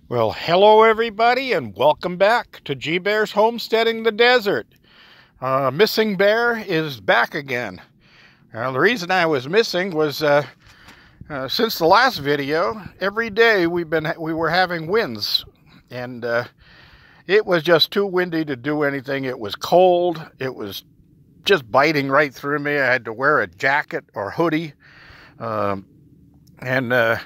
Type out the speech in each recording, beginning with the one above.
Well, hello everybody, and welcome back to G Bear's Homesteading the Desert. Missing Bear is back again. The reason I was missing was since the last video, every day we were having winds, and it was just too windy to do anything. It was cold. It was just biting right through me. I had to wear a jacket or hoodie, and I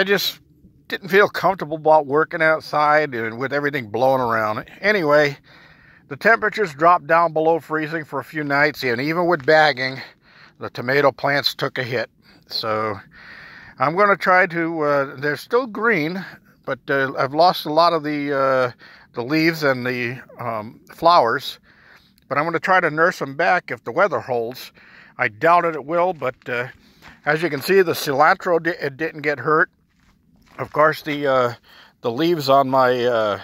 just didn't feel comfortable about working outside and with everything blowing around. Anyway, the temperatures dropped down below freezing for a few nights, and even with bagging, the tomato plants took a hit. So I'm going to try to, they're still green, but I've lost a lot of the leaves and the flowers, but I'm going to try to nurse them back if the weather holds. I doubt it will, but as you can see, the cilantro it didn't get hurt. Of course, the leaves on my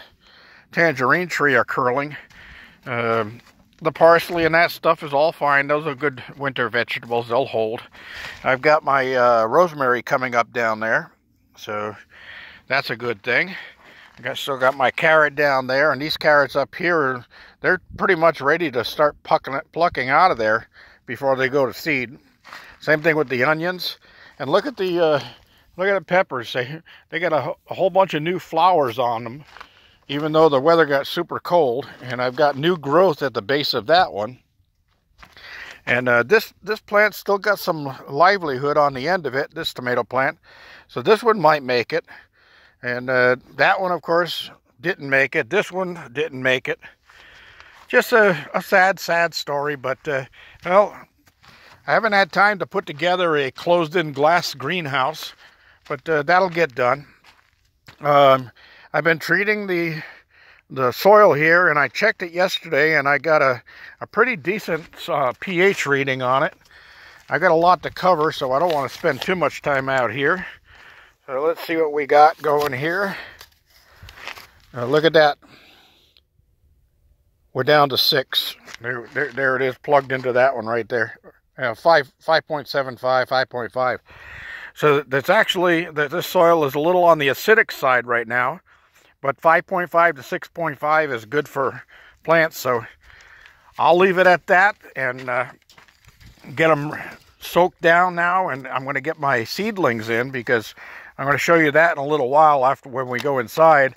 tangerine tree are curling. The parsley and that stuff is all fine. Those are good winter vegetables. They'll hold. I've got my rosemary coming up down there, so that's a good thing. Still got my carrot down there, and these carrots up here, they're pretty much ready to start plucking out of there before they go to seed. Same thing with the onions. And look at the peppers. They got a whole bunch of new flowers on them, even though the weather got super cold. And I've got new growth at the base of that one. And this plant still got some livelihood on the end of it, this tomato plant. So this one might make it. And that one, of course, didn't make it. This one didn't make it. Just a sad story. But, well, I haven't had time to put together a closed-in glass greenhouse. But that'll get done. I've been treating the soil here, and I checked it yesterday, and I got a pretty decent pH reading on it. I got a lot to cover, so I don't want to spend too much time out here. So let's see what we got going here. Look at that. We're down to 6. There it is, plugged into that one right there. 5.75, 5.5. So that's actually, this soil is a little on the acidic side right now, but 5.5 to 6.5 is good for plants. So I'll leave it at that and get them soaked down now. And I'm going to get my seedlings in, because I'm going to show you that in a little while after when we go inside.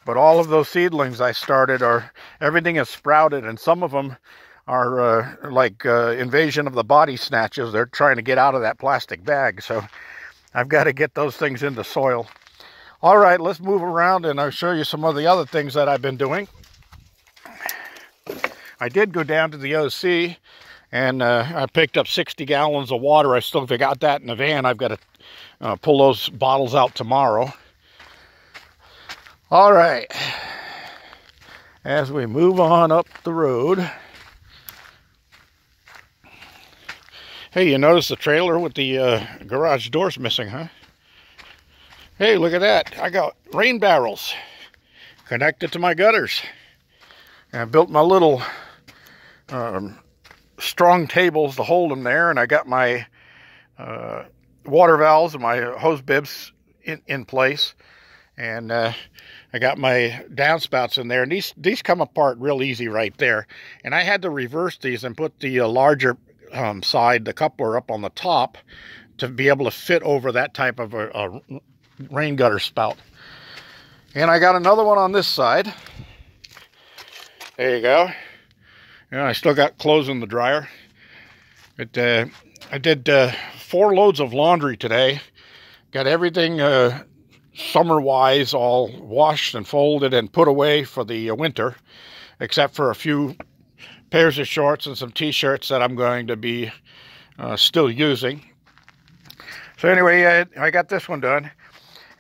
But all of those seedlings I started everything is sprouted, and some of them are like invasion of the body snatches. They're trying to get out of that plastic bag. So I've got to get those things into soil. All right, let's move around, and I'll show you some of the other things that I've been doing. I did go down to the OC, and I picked up 60 gallons of water. I still got that in the van. I've got to pull those bottles out tomorrow. All right, as we move on up the road. Hey, you notice the trailer with the garage doors missing, huh? Hey, look at that. I got rain barrels connected to my gutters. And I built my little strong tables to hold them there, and I got my water valves and my hose bibs in place. And I got my downspouts in there, and these come apart real easy right there. And I had to reverse these and put the larger side, the coupler, up on the top to be able to fit over that type of a rain gutter spout. And I got another one on this side. There you go. And I still got clothes in the dryer. But I did 4 loads of laundry today. Got everything summer-wise all washed and folded and put away for the winter, except for a few pairs of shorts and some t-shirts that I'm going to be still using. So anyway, I got this one done.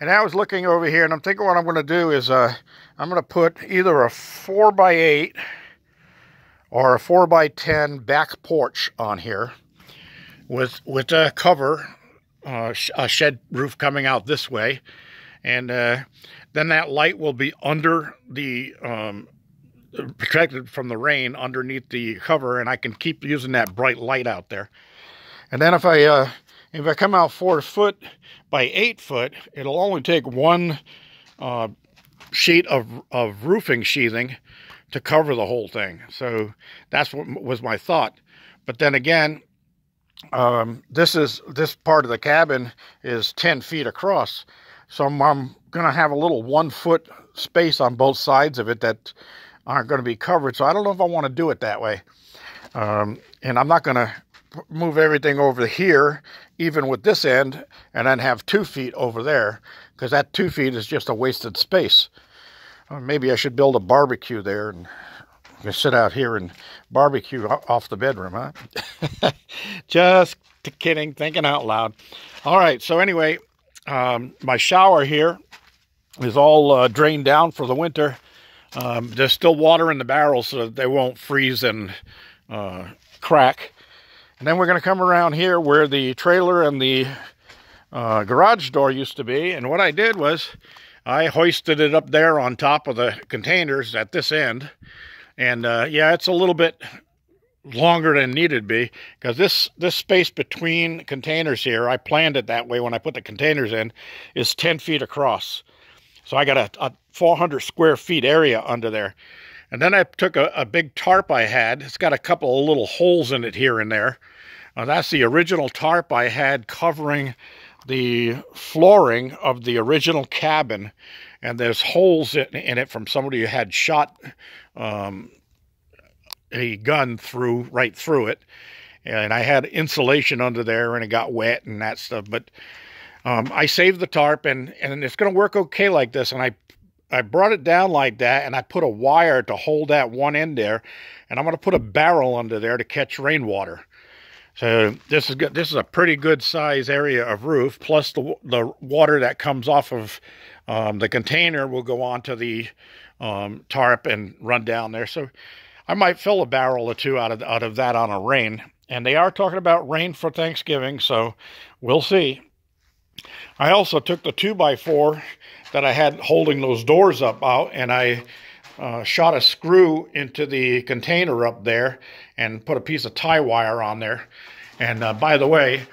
And I was looking over here, and I'm thinking what I'm going to do is I'm going to put either a 4x8 or a 4x10 back porch on here with a cover, a shed roof coming out this way. And then that light will be under the protected from the rain underneath the cover, and I can keep using that bright light out there. And then if I come out 4 foot by 8 foot, it'll only take one sheet of roofing sheathing to cover the whole thing. So that's what was my thought. But then again, this part of the cabin is 10 feet across. So I'm going to have a little 1 foot space on both sides of it that aren't going to be covered. So I don't know if I want to do it that way. And I'm not going to move everything over here, even with this end, and then have 2 feet over there, because that 2 feet is just a wasted space. Maybe I should build a barbecue there and sit out here and barbecue off the bedroom, huh? Just kidding, thinking out loud. All right, so anyway, my shower here is all drained down for the winter. There's still water in the barrels so that they won't freeze and crack. And then we're going to come around here where the trailer and the garage door used to be. And what I did was I hoisted it up there on top of the containers at this end. And yeah, it's a little bit longer than needed to be, because this space between containers here, I planned it that way when I put the containers in, is 10 feet across. So I got a 400 square feet area under there. And then I took a big tarp I had. It's got a couple of little holes in it here and there. That's the original tarp I had covering the flooring of the original cabin. And there's holes in it from somebody who had shot a gun right through it. And I had insulation under there, and it got wet and that stuff. But I saved the tarp, and it's going to work okay like this. And I brought it down like that, and I put a wire to hold that one end there, and I'm going to put a barrel under there to catch rainwater. So this is good. This is a pretty good size area of roof, plus the water that comes off of the container will go onto the tarp and run down there. So I might fill a barrel or two out of that on a rain. And they are talking about rain for Thanksgiving, so we'll see. I also took the 2x4 that I had holding those doors up out, and I shot a screw into the container up there and put a piece of tie wire on there. And by the way,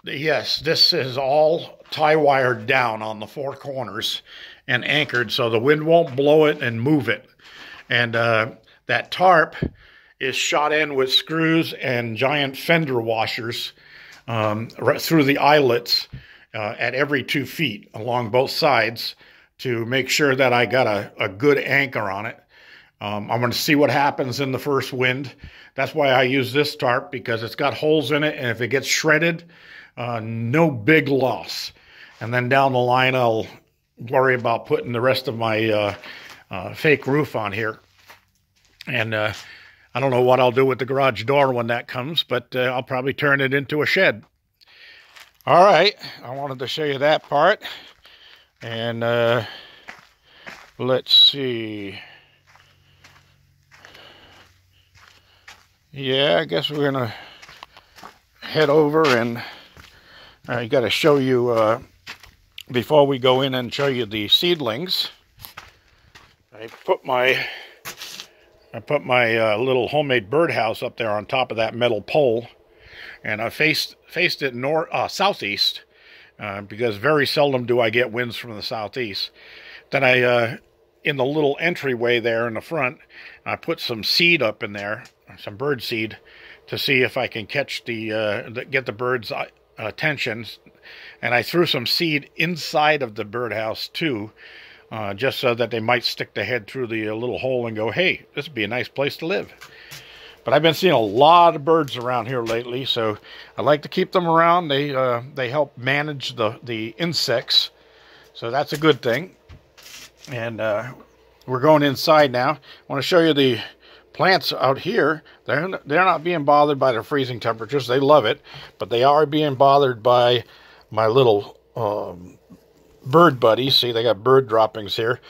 yes, this is all tie wired down on the 4 corners and anchored so the wind won't blow it and move it. And that tarp is shot in with screws and giant fender washers right through the eyelets at every 2 feet along both sides to make sure that I got a good anchor on it. I'm going to see what happens in the first wind. That's why I use this tarp, because it's got holes in it, and if it gets shredded, no big loss. And then down the line, I'll worry about putting the rest of my fake roof on here. And I don't know what I'll do with the garage door when that comes, but I'll probably turn it into a shed. All right, I wanted to show you that part. And let's see. Yeah, I guess we're going to head over, and I got to show you, before we go in and show you the seedlings, I put my little homemade birdhouse up there on top of that metal pole, and I faced it southeast, because very seldom do I get winds from the southeast. Then I, in the little entryway there in the front, I put some seed up in there, some bird seed, to see if I can catch get the birds' attention. And I threw some seed inside of the birdhouse too, just so that they might stick their head through the little hole and go, hey, this would be a nice place to live. But I've been seeing a lot of birds around here lately, so I like to keep them around. They help manage the insects, so that's a good thing. And we're going inside now. I want to show you the plants out here. They're not being bothered by the freezing temperatures. They love it, but they are being bothered by my little bird buddies. See, they got bird droppings here.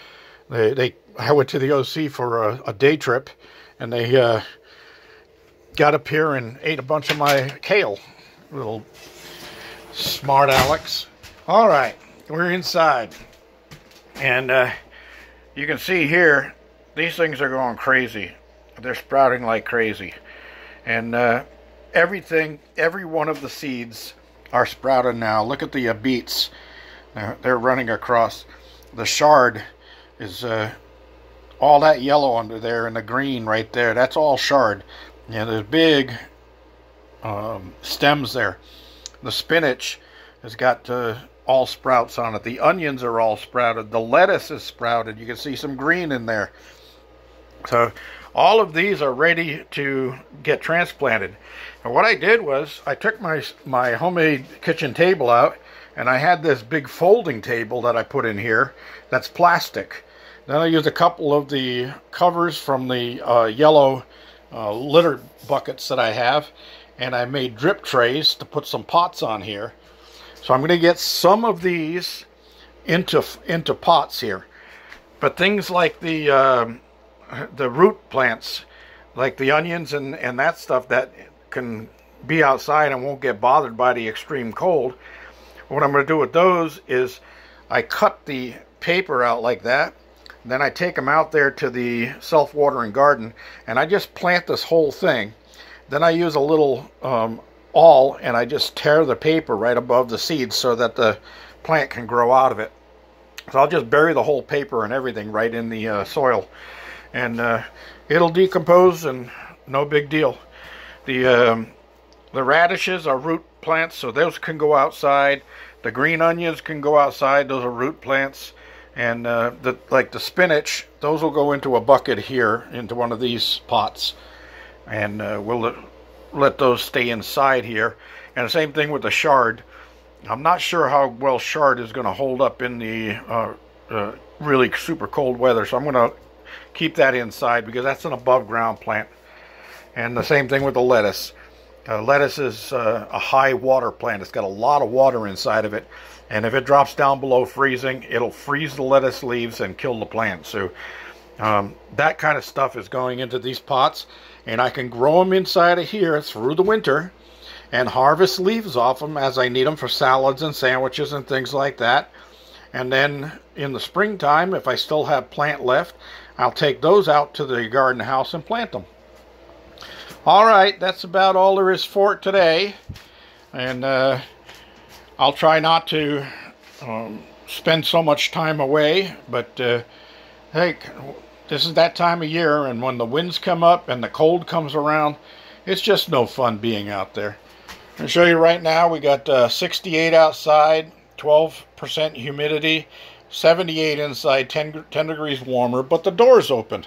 I went to the OC for a day trip, and they got up here and ate a bunch of my kale. Little smart Alex. All right, we're inside, and you can see here these things are going crazy. They're sprouting like crazy, and every one of the seeds are sprouted now. Look at the beets. They're running across. The chard is all that yellow under there and the green right there. That's all chard. Yeah, there's big stems there. The spinach has got all sprouts on it. The onions are all sprouted. The lettuce is sprouted. You can see some green in there. So all of these are ready to get transplanted. And what I did was I took my homemade kitchen table out, and I had this big folding table that I put in here that's plastic. Then I used a couple of the covers from the yellow litter buckets that I have, and I made drip trays to put some pots on here. So I'm going to get some of these into pots here. But things like the root plants, like the onions and that stuff that can be outside and won't get bothered by the extreme cold, what I'm going to do with those is I cut the paper out like that. Then I take them out there to the self-watering garden, and I just plant this whole thing. Then I use a little awl, and I just tear the paper right above the seeds so that the plant can grow out of it. So I'll just bury the whole paper and everything right in the soil, and it'll decompose, and no big deal. The radishes are root plants, so those can go outside. The green onions can go outside. Those are root plants. And like the spinach, those will go into a bucket here, into one of these pots. And we'll let those stay inside here. And the same thing with the chard. I'm not sure how well chard is going to hold up in the really super cold weather. So I'm going to keep that inside because that's an above ground plant. And the same thing with the lettuce. Lettuce is a high water plant. It's got a lot of water inside of it. And if it drops down below freezing, it'll freeze the lettuce leaves and kill the plant. So that kind of stuff is going into these pots. And I can grow them inside of here through the winter and harvest leaves off them as I need them for salads and sandwiches and things like that. And then in the springtime, if I still have plant left, I'll take those out to the garden house and plant them. All right, that's about all there is for it today. And I'll try not to spend so much time away, but hey, this is that time of year, and when the winds come up and the cold comes around, it's just no fun being out there. I'll show you right now, we got 68 outside, 12% humidity, 78 inside, 10 degrees warmer, but the door's open.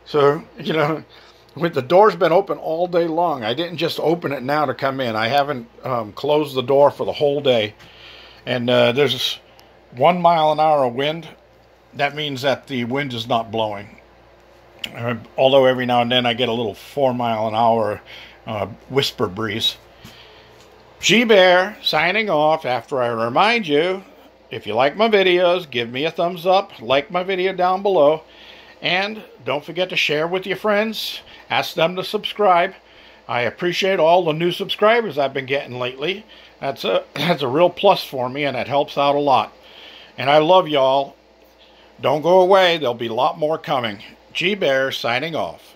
So, you know, the door's been open all day long. I didn't just open it now to come in. I haven't closed the door for the whole day. And there's 1 mile an hour wind. That means that the wind is not blowing. Although every now and then I get a little 4 mile an hour whisper breeze. G-Bear signing off after I remind you, if you like my videos, give me a thumbs up, like my video down below, and don't forget to share with your friends. Ask them to subscribe. I appreciate all the new subscribers I've been getting lately. That's a real plus for me, and it helps out a lot. And I love y'all. Don't go away. There'll be a lot more coming. G-Bear signing off.